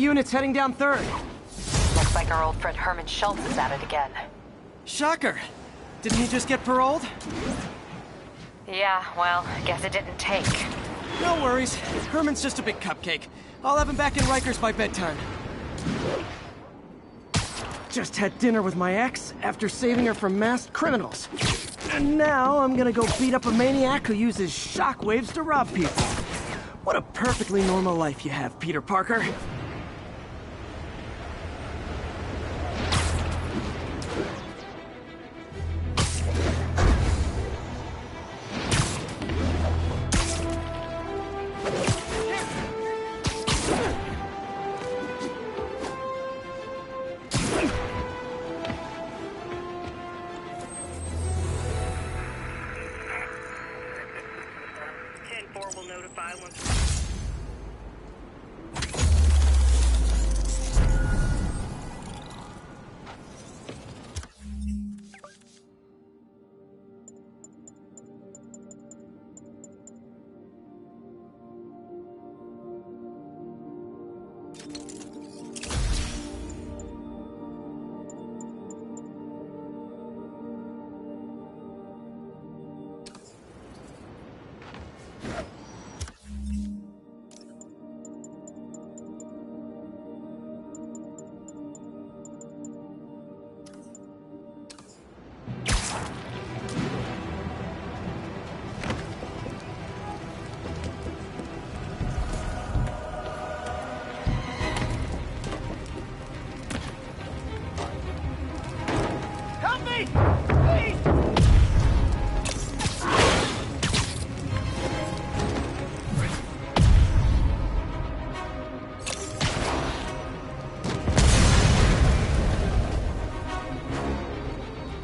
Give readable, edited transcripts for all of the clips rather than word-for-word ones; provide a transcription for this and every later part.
units heading down 3rd. Looks like our old friend Herman Schultz is at it again. Shocker. Didn't he just get paroled? Yeah, well, guess it didn't take. No worries. Herman's just a big cupcake. I'll have him back in Rikers by bedtime. Just had dinner with my ex after saving her from masked criminals. And now I'm gonna go beat up a maniac who uses shockwaves to rob people. What a perfectly normal life you have, Peter Parker. Will notify once.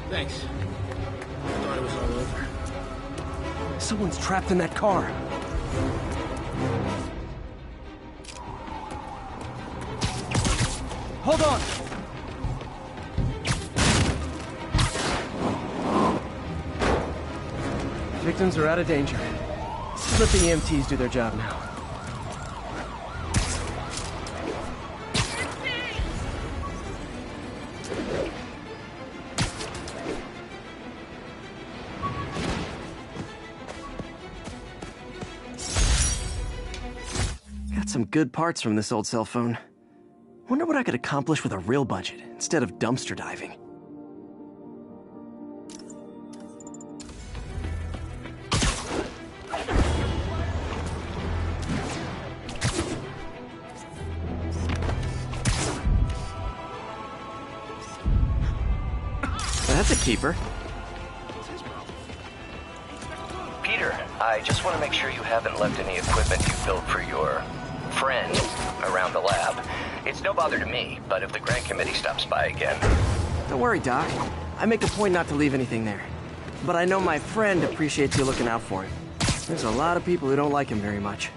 Thanks. I thought it was all over. Someone's trapped in that car. Hold on! Victims are out of danger. Let's let the EMTs do their job now. Got some good parts from this old cell phone. Wonder what I could accomplish with a real budget instead of dumpster diving. That's a keeper. Peter, I just want to make sure you haven't left any equipment you built for your friend around the lab. It's no bother to me, but if the grant committee stops by again... Don't worry, Doc. I make a point not to leave anything there. But I know my friend appreciates you looking out for him. There's a lot of people who don't like him very much.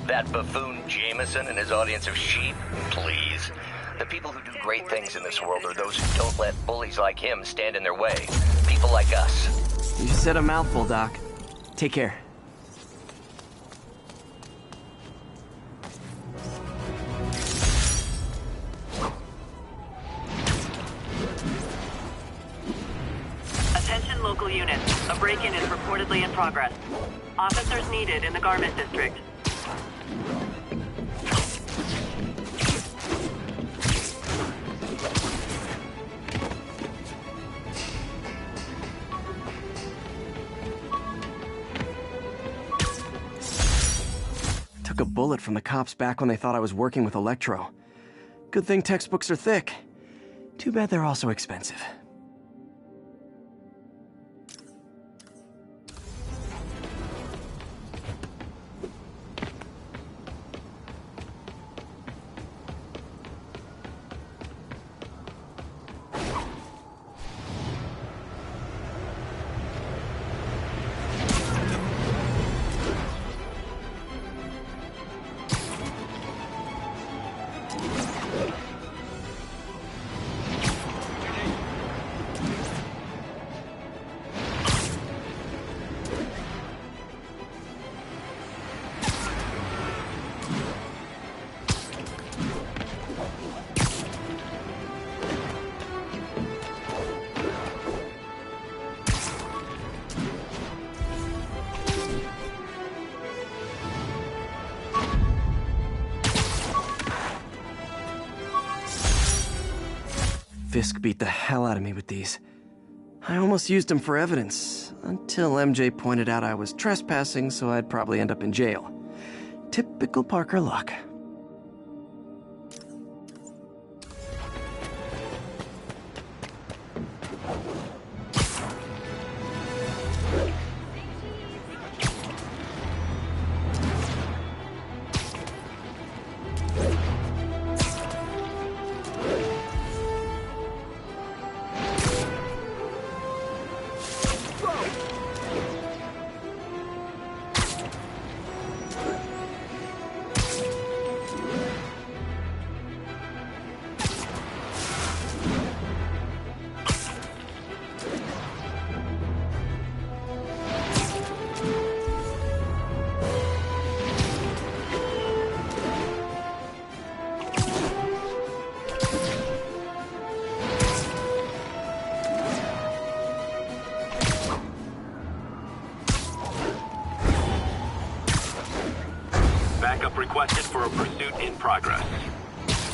That buffoon Jameson and his audience of sheep? Please. The people who do great things in this world are those who don't let bullies like him stand in their way. People like us. You said a mouthful, Doc. Take care. Attention local units. A break-in is reportedly in progress. Officers needed in the garment district. Took a bullet from the cops back when they thought I was working with Electro. Good thing textbooks are thick. Too bad they're also expensive. Fisk beat the hell out of me with these. I almost used him for evidence, until MJ pointed out I was trespassing, so I'd probably end up in jail. Typical Parker luck. Backup requested for a pursuit in progress.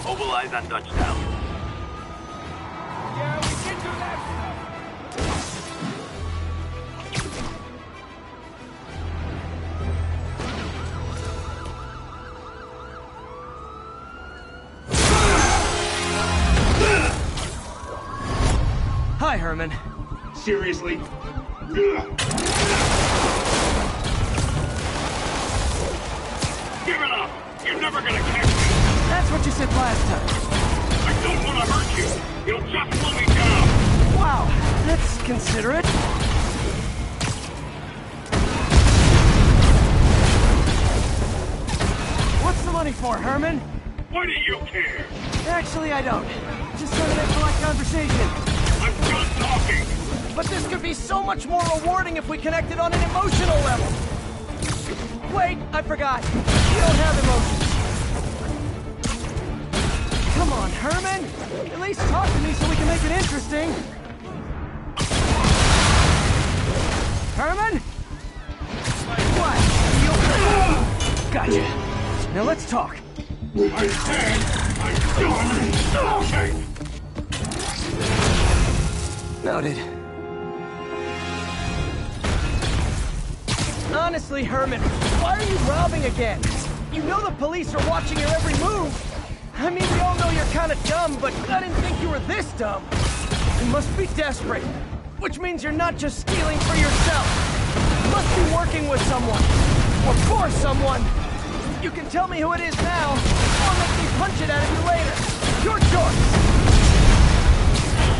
Mobilize on touchdown. Yeah, we can do that Hi, Herman. Seriously? Give it up! You're never gonna catch me! That's what you said last time. I don't want to hurt you! You'll just slow me down! Wow, that's considerate. What's the money for, Herman? Why do you care? Actually, I don't. Just trying to make polite conversation. I'm done talking! But this could be so much more rewarding if we connected on an emotional level. Wait, I forgot. You don't have emotions. Come on, Herman. At least talk to me so we can make it interesting. Herman? What? You... Gotcha. Now let's talk. I said I'm done talking! Noted. Honestly, Herman, why are you robbing again? You know the police are watching your every move. I mean, we all know you're kind of dumb, but I didn't think you were this dumb. You must be desperate, which means you're not just stealing for yourself. You must be working with someone, or for someone. You can tell me who it is now, or make me punch it out of you later. Your choice.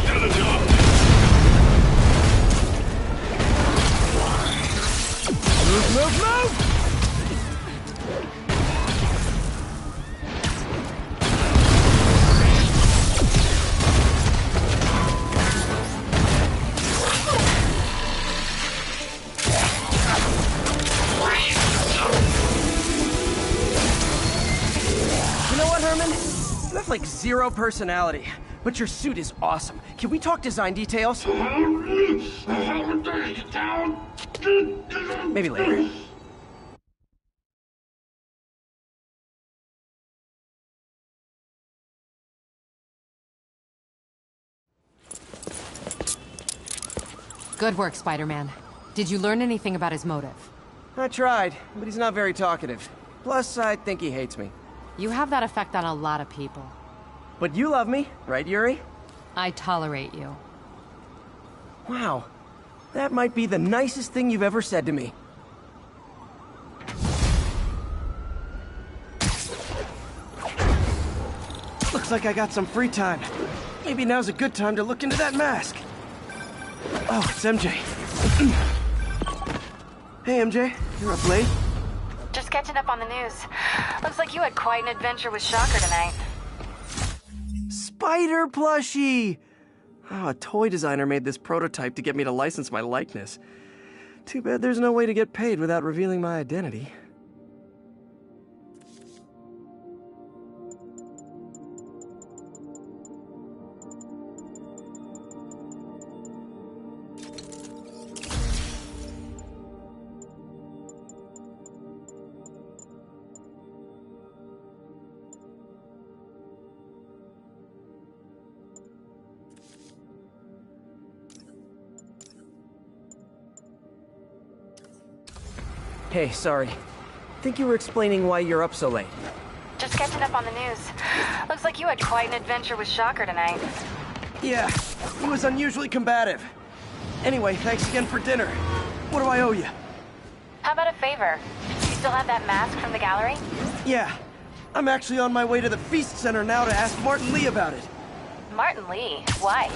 Shut it up! Move, move, move! You know what, Herman? You have like zero personality, but your suit is awesome. Can we talk design details? Maybe later. Good work, Spider-Man. Did you learn anything about his motive? I tried, but he's not very talkative. Plus, I think he hates me. You have that effect on a lot of people. But you love me, right, Yuri? I tolerate you. Wow. That might be the nicest thing you've ever said to me. Looks like I got some free time. Maybe now's a good time to look into that mask. Oh, it's MJ. Hey, MJ. You're up late? Just catching up on the news. Looks like you had quite an adventure with Shocker tonight. Spider plushie! Oh, a toy designer made this prototype to get me to license my likeness. Too bad there's no way to get paid without revealing my identity. Hey, sorry. Think you were explaining why you're up so late. Just catching up on the news. Looks like you had quite an adventure with Shocker tonight. Yeah, he was unusually combative. Anyway, thanks again for dinner. What do I owe you? How about a favor? You still have that mask from the gallery? Yeah, I'm actually on my way to the Feast Center now to ask Martin Lee about it. Martin Lee? Why?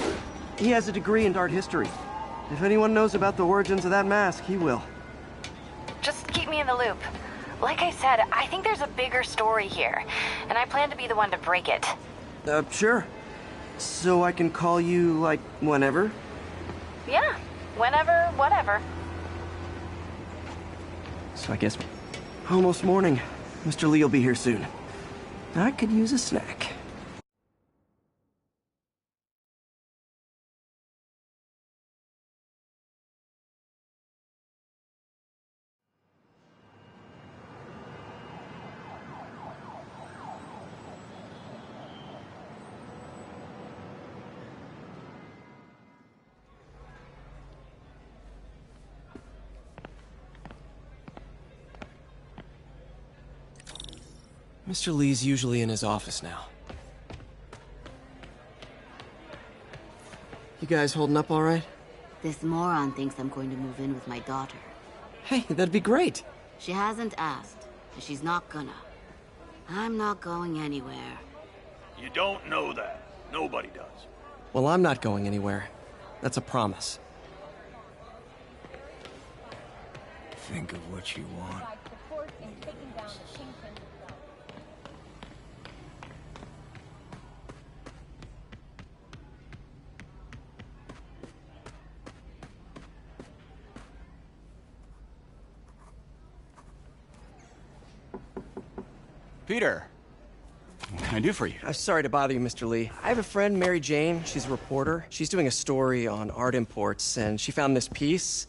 He has a degree in art history. If anyone knows about the origins of that mask, he will. Just keep me in the loop. Like I said, I think there's a bigger story here, and I plan to be the one to break it. Sure. So I can call you, like, whenever? Yeah, whenever, whatever. So I guess... almost morning. Mr. Lee will be here soon. I could use a snack. Mr. Lee's usually in his office now. You guys holding up all right? This moron thinks I'm going to move in with my daughter. Hey, that'd be great. She hasn't asked, and she's not gonna. I'm not going anywhere. You don't know that. Nobody does. Well, I'm not going anywhere. That's a promise. Think of what you want. Peter, what can I do for you? I'm sorry to bother you, Mr. Lee. I have a friend, Mary Jane. She's a reporter. She's doing a story on art imports, and she found this piece.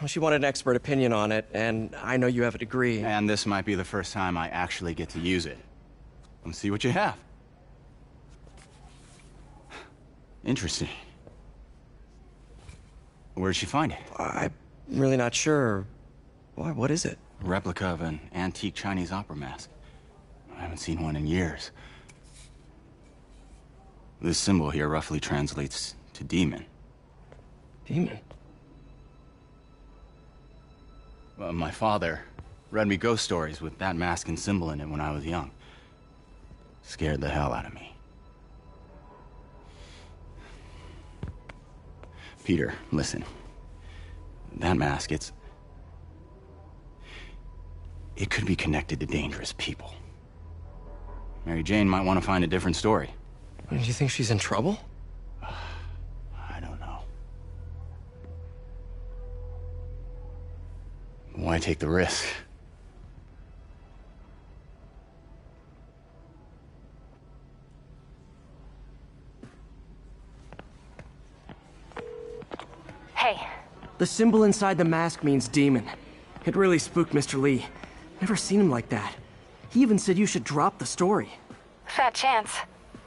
Well, she wanted an expert opinion on it, and I know you have a degree. And this might be the first time I actually get to use it. Let's see what you have. Interesting. Where'd she find it? I'm really not sure. Why, what is it? A replica of an antique Chinese opera mask. I haven't seen one in years. This symbol here roughly translates to demon. Demon? Well, my father read me ghost stories with that mask and symbol in it when I was young. Scared the hell out of me. Peter, listen. That mask, it could be connected to dangerous people. Mary Jane might want to find a different story. Do you think she's in trouble? I don't know. Why take the risk? Hey, The symbol inside the mask means demon. It really spooked Mr. Lee. Never seen him like that. He even said you should drop the story. fat chance.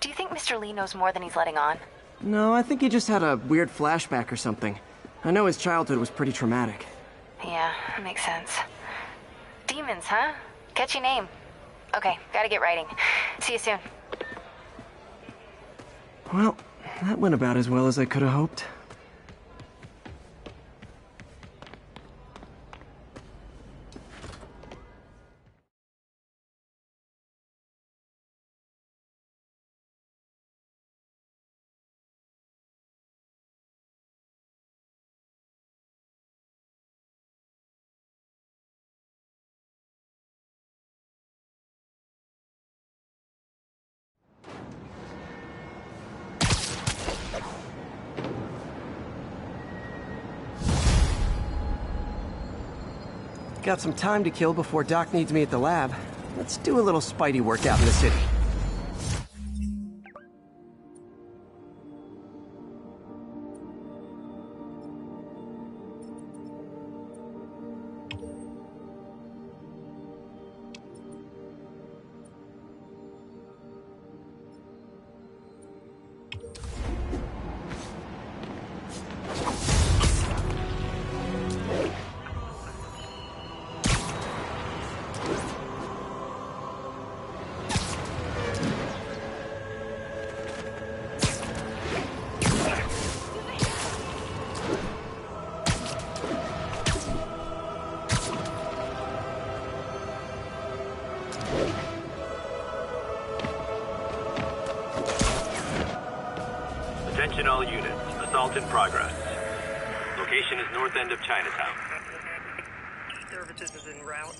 Do you think Mr. Lee knows more than he's letting on? No, I think he just had a weird flashback or something. I know his childhood was pretty traumatic. Yeah, that makes sense. Demons, huh? Catchy name. Okay, gotta get writing. See you soon. Well, that went about as well as I could have hoped. Got some time to kill before Doc needs me at the lab. Let's do a little Spidey workout in the city. Attention all units. Assault in progress. Location is north end of Chinatown. Services is en route.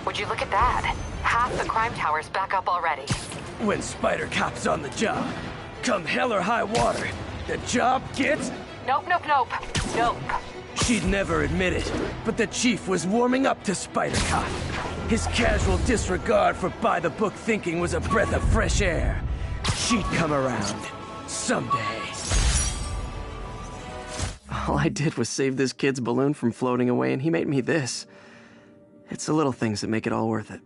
Would you look at that? Half the crime tower's back up already. When Spider Cop's on the job, come hell or high water, the job gets... Nope. Nope. She'd never admit it, but the chief was warming up to Spider Cop. His casual disregard for by-the-book thinking was a breath of fresh air. She'd come around. Someday. All I did was save this kid's balloon from floating away, and he made me this. It's the little things that make it all worth it.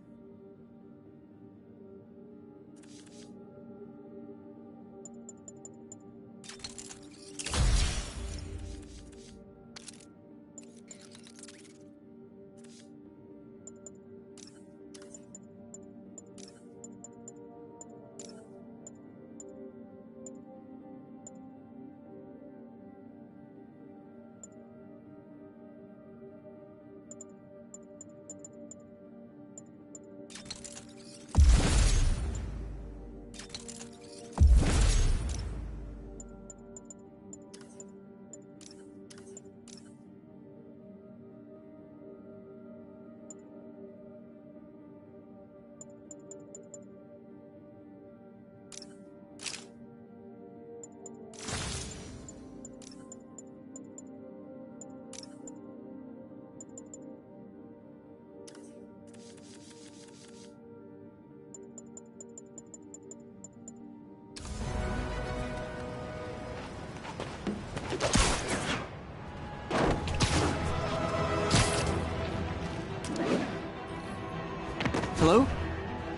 Hello?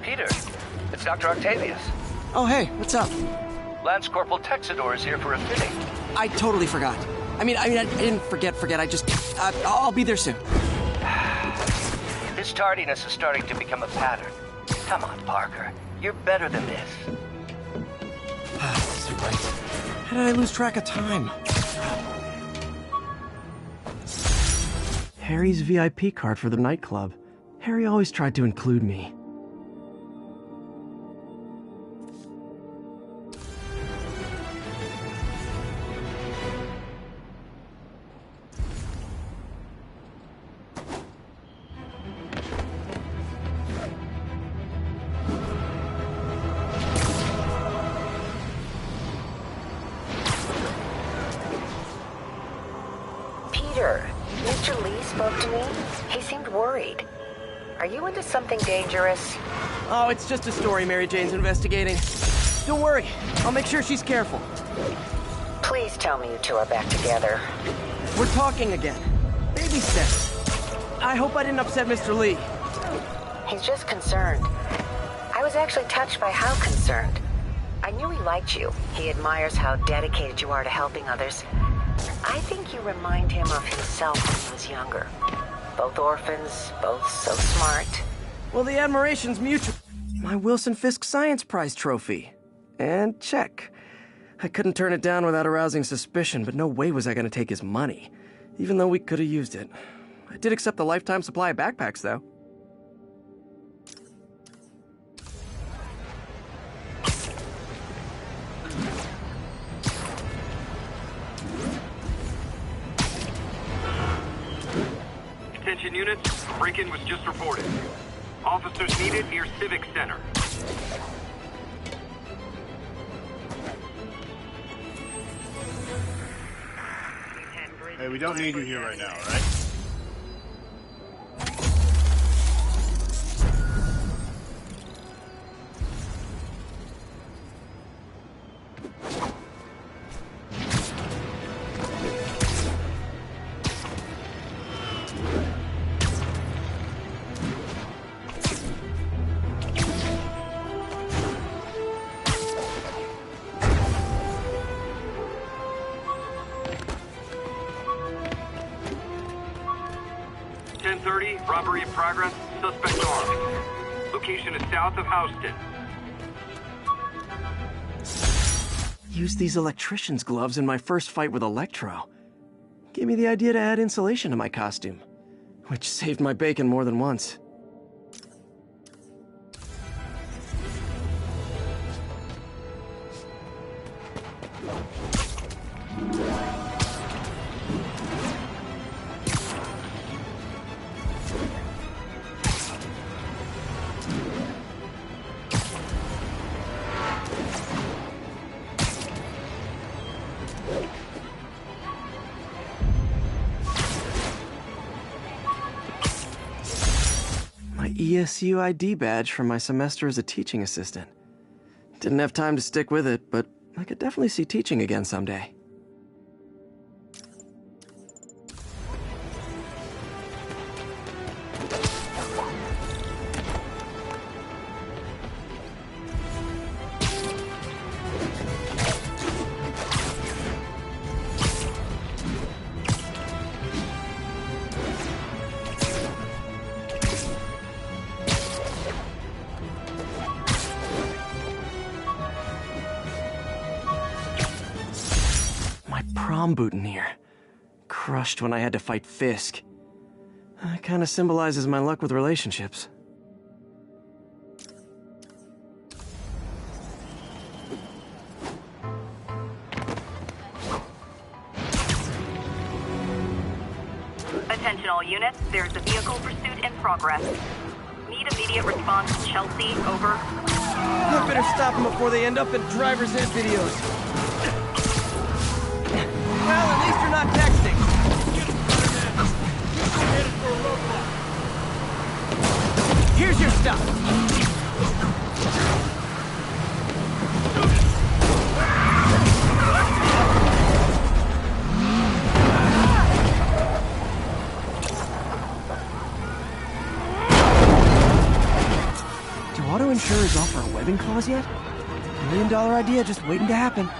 Peter, it's Dr. Octavius. Oh, hey, what's up? Lance Corporal Texador is here for a fitting. I totally forgot. I mean, I didn't forget. I just... I'll be there soon. His tardiness is starting to become a pattern. Come on, Parker. You're better than this. That's right. How did I lose track of time? Harry's VIP card for the nightclub. Harry always tried to include me. Peter, Mr. Lee spoke to me. He seemed worried. Are you into something dangerous? Oh, it's just a story Mary Jane's investigating. Don't worry, I'll make sure she's careful. Please tell me you two are back together. We're talking again. Baby steps. I hope I didn't upset Mr. Lee. He's just concerned. I was actually touched by how concerned. I knew he liked you. He admires how dedicated you are to helping others. I think you remind him of himself when he was younger. Both orphans, both so smart. Well, the admiration's mutual. My Wilson Fisk Science Prize trophy. And check. I couldn't turn it down without arousing suspicion, but no way was I going to take his money. Even though we could have used it. I did accept the lifetime supply of backpacks, though. Attention units, a break-in was just reported. Officers needed near Civic Center. Hey, we don't need you here right now, all right? 1030, robbery in progress, suspect armed. Location is south of Houston. Used these electrician's gloves in my first fight with Electro. Gave me the idea to add insulation to my costume, which saved my bacon more than once. ESU ID badge from my semester as a teaching assistant. Didn't have time to stick with it, but I could definitely see teaching again someday. Prom boutonniere. Crushed when I had to fight Fisk. That kind of symbolizes my luck with relationships. Attention all units, there's a vehicle pursuit in progress. Need immediate response, Chelsea, over. I better stop them before they end up in driver's ed videos. Well, at least you're not texting. Here's your stuff. Do auto insurers offer a webbing clause yet? $1 million idea just waiting to happen.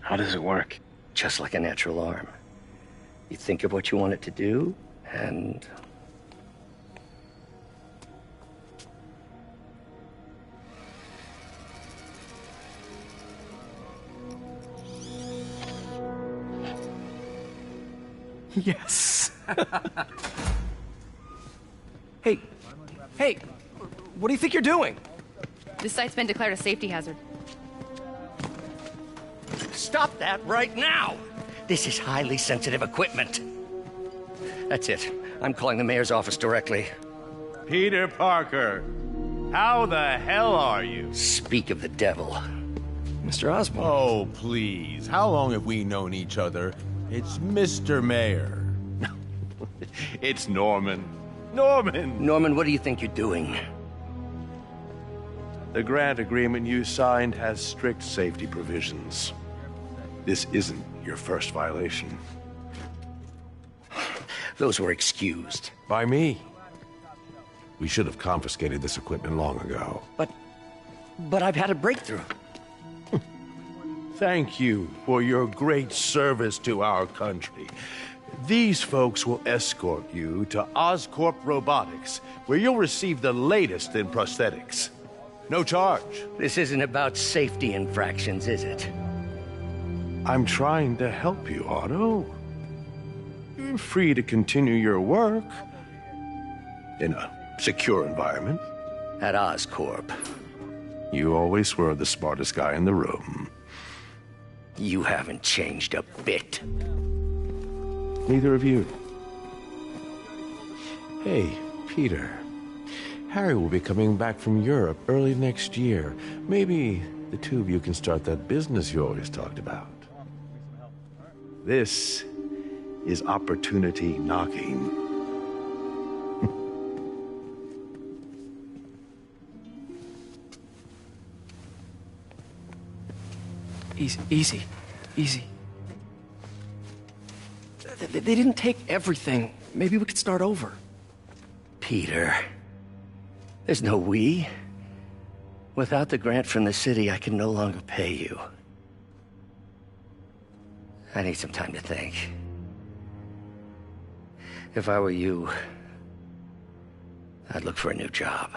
How does it work? Just like a natural arm. You think of what you want it to do, and... Yes. Hey, what do you think you're doing? This site's been declared a safety hazard. Stop that right now! This is highly sensitive equipment. That's it. I'm calling the mayor's office directly. Peter Parker, how the hell are you? Speak of the devil. Mr. Osborn. Oh, please. How long have we known each other? It's Mr. Mayor. It's Norman. Norman, what do you think you're doing? The grant agreement you signed has strict safety provisions. This isn't your first violation. Those were excused. By me. We should have confiscated this equipment long ago. But I've had a breakthrough. Thank you for your great service to our country. These folks will escort you to Oscorp Robotics, where you'll receive the latest in prosthetics. No charge. This isn't about safety infractions, is it? I'm trying to help you, Otto. You're free to continue your work in a secure environment. At Oscorp. You always were the smartest guy in the room. You haven't changed a bit. Neither of you. Hey, Peter. Harry will be coming back from Europe early next year. Maybe the two of you can start that business you always talked about. This is opportunity knocking. Easy. They didn't take everything. Maybe we could start over. Peter, there's no we. Without the grant from the city, I can no longer pay you. I need some time to think. If I were you, I'd look for a new job.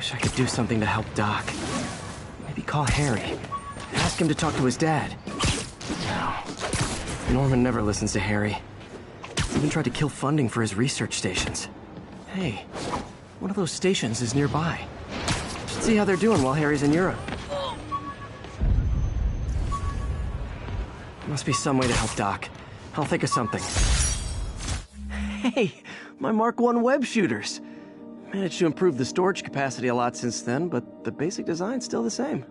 Wish I could do something to help Doc. Maybe call Harry. Ask him to talk to his dad. No. Norman never listens to Harry. Even tried to kill funding for his research stations. Hey, one of those stations is nearby. Should see how they're doing while Harry's in Europe. Must be some way to help Doc. I'll think of something. Hey, my Mark I web shooters. Managed to improve the storage capacity a lot since then, but the basic design's still the same.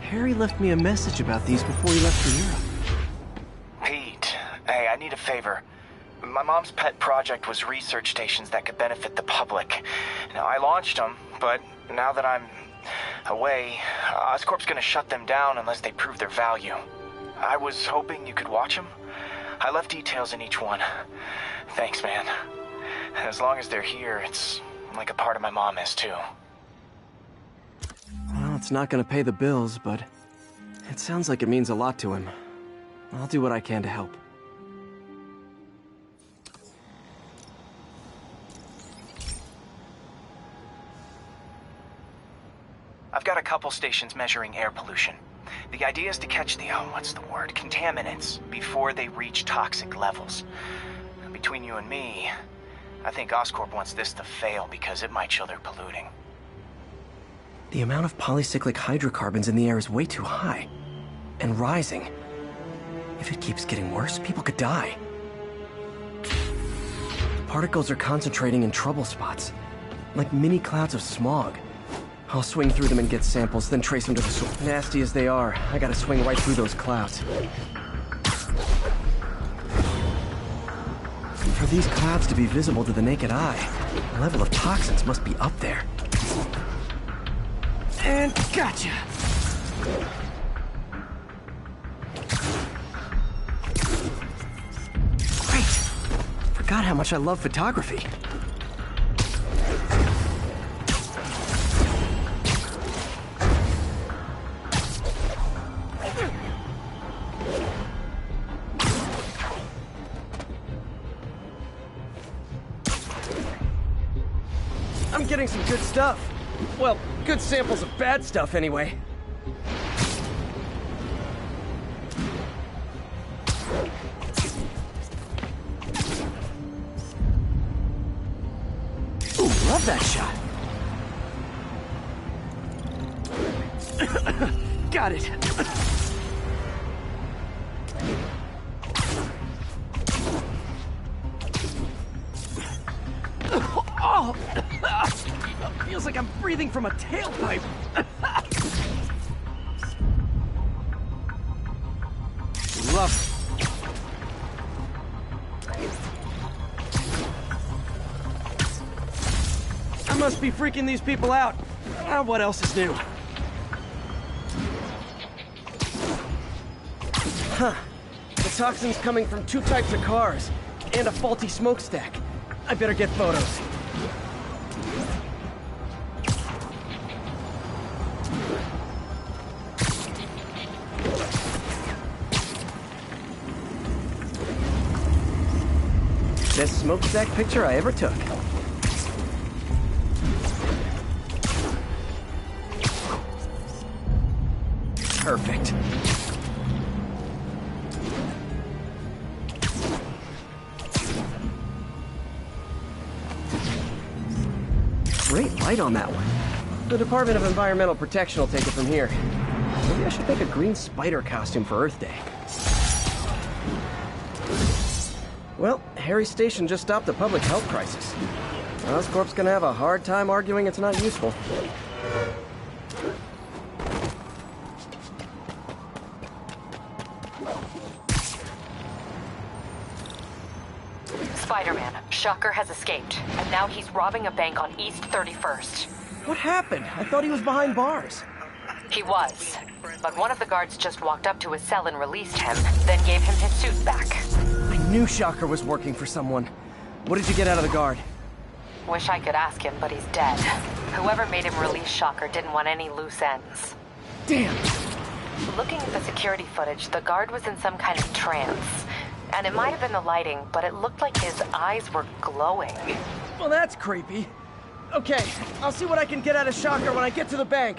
Harry left me a message about these before he left for Europe. Pete, hey, I need a favor. My mom's pet project was research stations that could benefit the public. Now, I launched them, but now that I'm away, Oscorp's gonna shut them down unless they prove their value. I was hoping you could watch them. I left details in each one. Thanks, man. As long as they're here, it's like a part of my mom is, too. Well, it's not gonna pay the bills, but it sounds like it means a lot to him. I'll do what I can to help. I've got a couple stations measuring air pollution. The idea is to catch the, contaminants before they reach toxic levels. Between you and me, I think Oscorp wants this to fail because it might show they're polluting. The amount of polycyclic hydrocarbons in the air is way too high. And rising. If it keeps getting worse, people could die. The particles are concentrating in trouble spots, like mini clouds of smog. I'll swing through them and get samples, then trace them to the source. Nasty as they are, I gotta swing right through those clouds. For these clouds to be visible to the naked eye, the level of toxins must be up there. And gotcha! Great! Forgot how much I love photography. I'm getting some good stuff. Well, good samples of bad stuff, anyway. Ooh, love that shot. Got it. Oh! Feels like I'm breathing from a tailpipe. Love it. I must be freaking these people out. What else is new? Huh. The toxin's coming from 2 types of cars and a faulty smokestack. I better get photos. Best smokestack picture I ever took. Perfect. Great light on that one. The Department of Environmental Protection will take it from here. Maybe I should make a green spider costume for Earth Day. Well, Harry's station just stopped a public health crisis. Oscorp's gonna have a hard time arguing it's not useful. Spider-Man, Shocker has escaped, and now he's robbing a bank on East 31st. What happened? I thought he was behind bars. He was. But one of the guards just walked up to his cell and released him, then gave him his suit back. I knew Shocker was working for someone. What did you get out of the guard? Wish I could ask him, but he's dead. Whoever made him release Shocker didn't want any loose ends. Damn! Looking at the security footage, the guard was in some kind of trance. And it might have been the lighting, but it looked like his eyes were glowing. Well, that's creepy. Okay, I'll see what I can get out of Shocker when I get to the bank.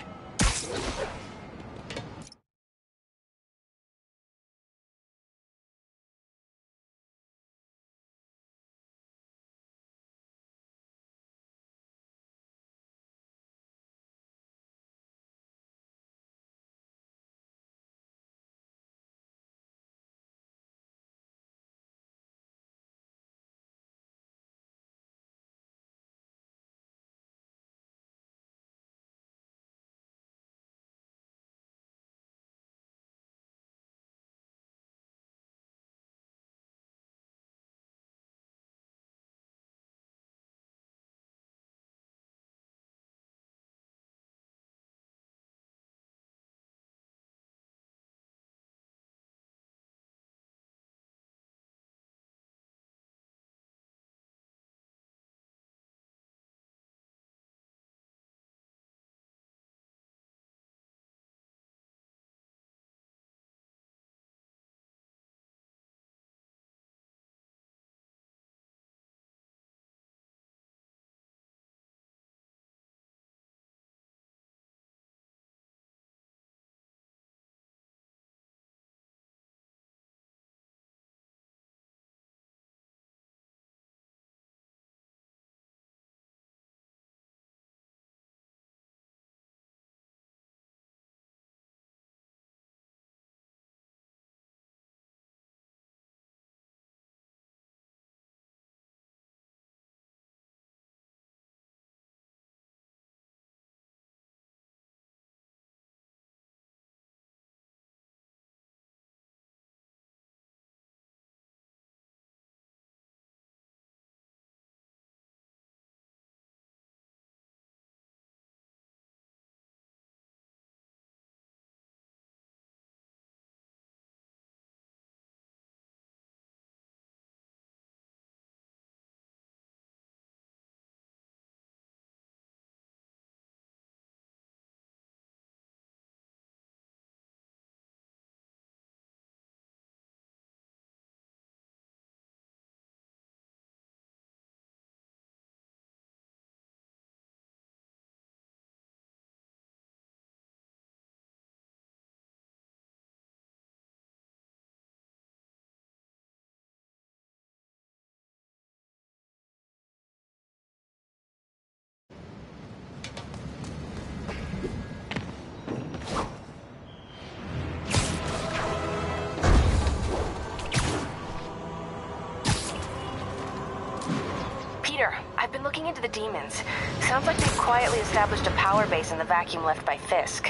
I've been looking into the demons. Sounds like they've quietly established a power base in the vacuum left by Fisk.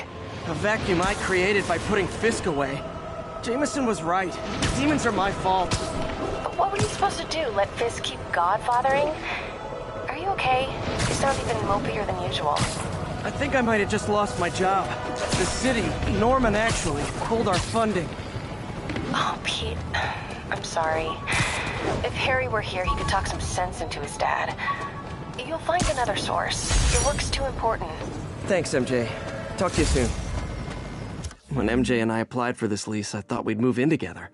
A vacuum I created by putting Fisk away. Jameson was right. The demons are my fault. But what were you supposed to do? Let Fisk keep godfathering? Are you okay? You sound even mopier than usual. I think I might have just lost my job. The city, Norman actually, pulled our funding. Oh, Pete. I'm sorry. If Harry were here, he could talk some sense into his dad. You'll find another source. Your work's too important. Thanks, MJ. Talk to you soon. When MJ and I applied for this lease, I thought we'd move in together.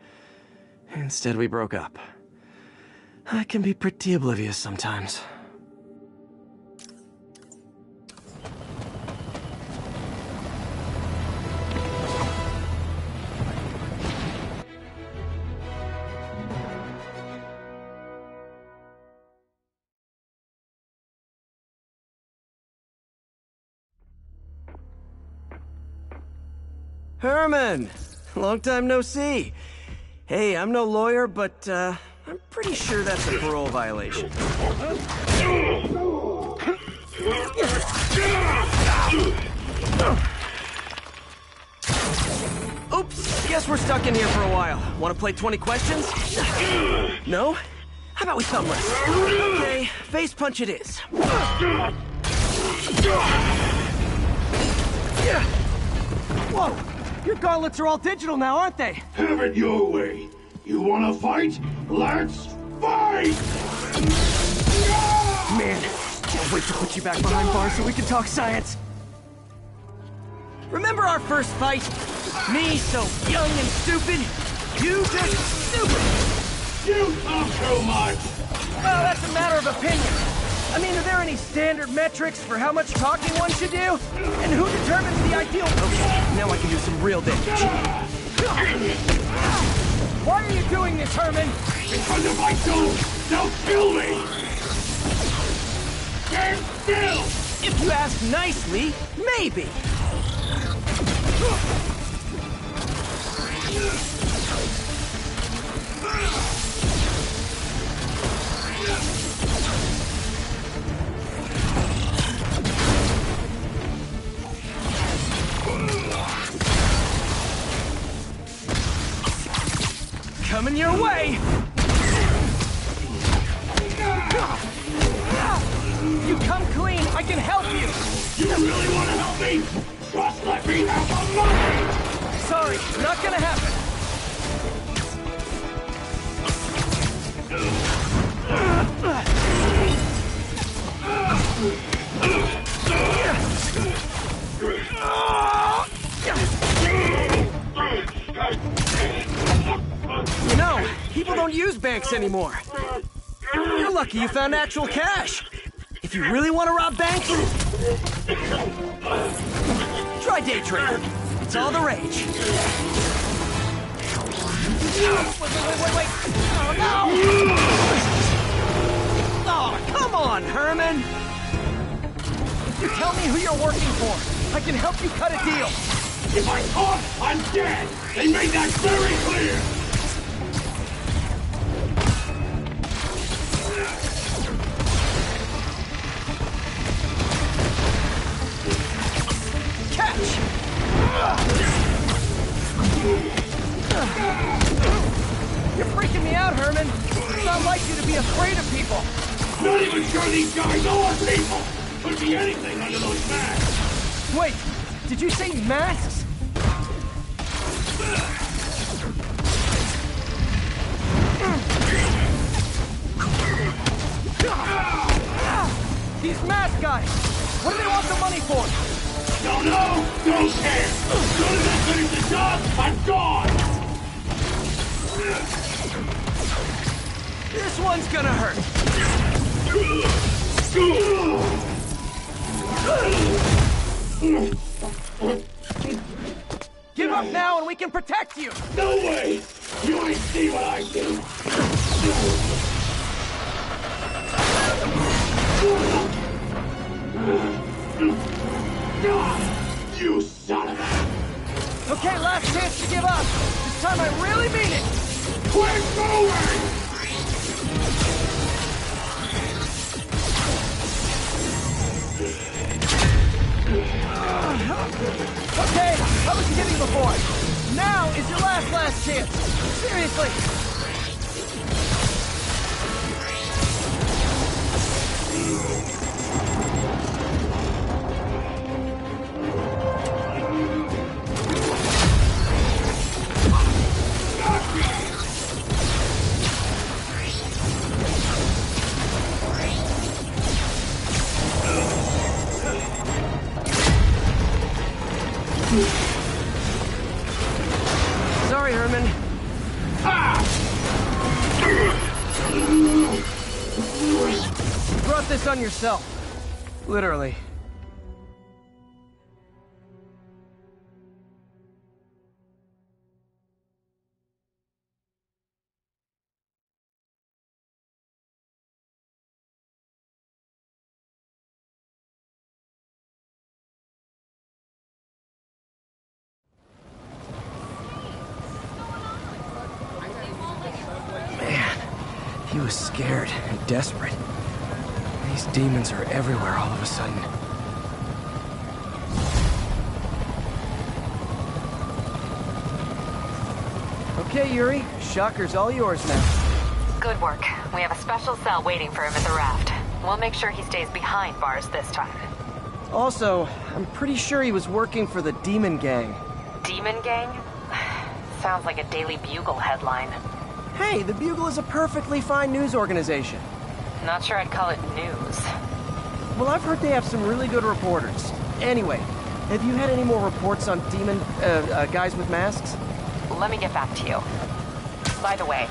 Instead, we broke up. I can be pretty oblivious sometimes. Herman! Long time no see. Hey, I'm no lawyer, but, I'm pretty sure that's a parole violation. Oops, guess we're stuck in here for a while. Want to play 20 questions? No? How about we thumb wrestle? Okay, face punch it is. Whoa! Your gauntlets are all digital now, aren't they? Have it your way. You wanna fight? Let's fight! Man, can't wait to put you back behind bars so we can talk science. Remember our first fight? Me so young and stupid? You just stupid! You talk too much! Well, that's a matter of opinion. I mean, are there any standard metrics for how much talking one should do? And who determines the ideal... Okay, now I can do some real damage. Why are you doing this, Herman? Because if I don't, they'll kill me! Stand still! If you ask nicely, maybe. Coming your way! You come clean, I can help you! You really want to help me? Just let me have the money! Sorry, not gonna happen. You know, people don't use banks anymore. You're lucky you found actual cash. If you really want to rob banks, try day trading. It's all the rage. Wait. Oh, no! Oh, come on, Herman! If you tell me who you're working for, I can help you cut a deal. If I talk, I'm dead! They made that very clear! Catch! You're freaking me out, Herman. It's not like you to be afraid of people. Not even sure these guys are people! Could be anything under those masks! Wait, did you say masks? These mask guys! What do they want the money for? Don't know! Don't care! As soon as I finish the job, I'm gone! This one's gonna hurt. Give up now and we can protect you! No way! You ain't see what I do! You son of a... Okay, last chance to give up. This time I really mean it! Quit moving! Okay, I was kidding before. Now is your last chance. Seriously. Sorry, Herman. You brought this on yourself. Literally. He was scared and desperate. These demons are everywhere all of a sudden. Okay, Yuri. Shocker's all yours now. Good work. We have a special cell waiting for him at the raft. We'll make sure he stays behind bars this time. Also, I'm pretty sure he was working for the Demon Gang. Demon Gang? Sounds like a Daily Bugle headline. Hey, the Bugle is a perfectly fine news organization. Not sure I'd call it news. Well, I've heard they have some really good reporters. Anyway, have you had any more reports on demon, guys with masks? Let me get back to you. By the way,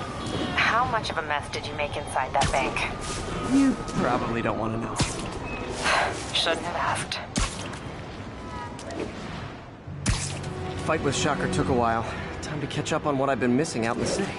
how much of a mess did you make inside that bank? You probably don't want to know. Shouldn't have asked. Fight with Shocker took a while. Time to catch up on what I've been missing out in the city.